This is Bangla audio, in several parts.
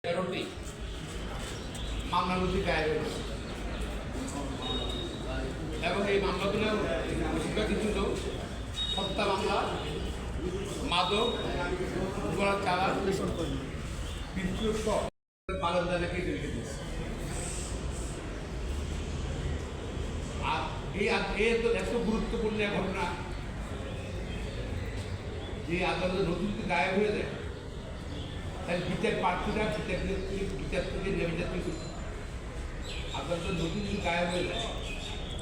13টি মামলা নথি দায়ের হয়েছে এবং এই মামলাগুলো বেশিরভাগই ছিল হত্যা মামলা, মাদক, গোড়া চালা, বিদ্যুৎ সহ বারান্দাকে রেখে দিয়েছে। আর এই এত গুরুত্বপূর্ণ ঘটনা যে আদালতের নথিতে গায়েব হয়ে যায়, তাহলে বিচার প্রার্থীরা বিচার থেকে নির্বিচার থেকে আদালতের নথি যদি গায়েব হয়ে যায়,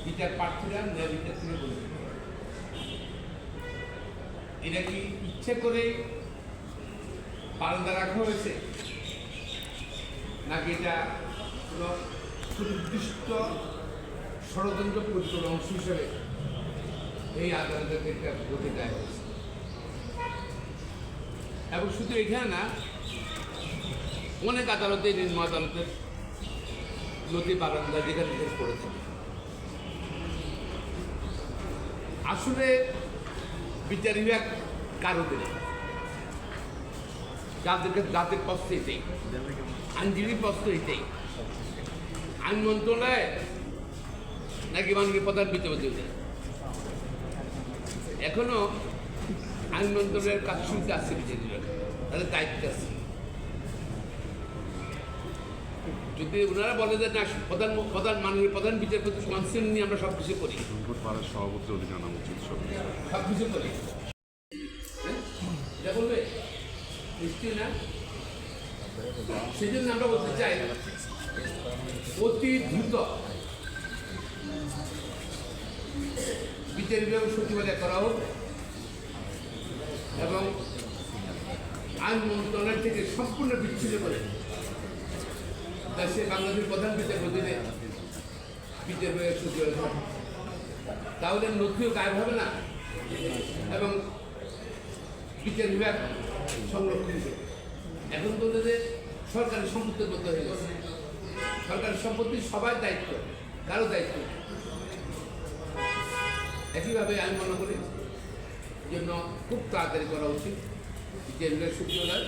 বিচার প্রার্থীরা নির্বিচার থেকে বলবে এটা কি ইচ্ছে করে বারান্দা রাখা হয়েছে নাকি এটা কোনো সুনির্দিষ্ট ষড়যন্ত্র পরিচালনার অংশ হিসেবে এই আদালতের একটা গতি দেয় হয়েছে। এবং শুধু এখানে না, অনেক আদালতে নিম্ন আদালতের নথি বারান্দা যেখানে করে থাকে। আসলে বিচার বিভাগ কারো দিলে যাদের প্রশ্ন এটাই, আইনজীবী প্রশ্ন এটাই, আইন মন্ত্রণালয় নাকি মাননীয় প্রধান বিচারপতি এখনো আইন মন্ত্রণালয়ের কাজ শুনতে আসছে বিচার বিভাগ, তাদের দায়িত্ব আছে। যদি ওনারা বলে যে না প্রধান মাননীয় প্রধান বিচারপতি কনসেন্ট নিয়ে আমরা সব কিছু করি, সভাপতি অধিকার জানা উচিত সব কিছু করি, এটা বলবে নিশ্চয়ই না। সেই জন্য আমরা বলতে চাই অতি দ্রুত বিচার বিভাগ সচিবালয় করা হোক এবং আইন মন্ত্রণালয় থেকে সম্পূর্ণ বিচ্ছিন্ন করে দেশে বাংলাদেশের প্রধান বিচারপতিদের বিচার বিভাগ সচিবালয়, তাহলে নথিও গায়েব হবে না এবং বিচার বিভাগ সংরক্ষিত। এখন তো ওদের সরকারি সম্পত্তির মধ্যে হয়ে গেছে, সরকারি সম্পত্তি সবার দায়িত্ব, কারো দায়িত্ব। একইভাবে আমি মনে করি জন্য খুব তাড়াতাড়ি করা উচিত বিচার বিভাগ সচিবালয়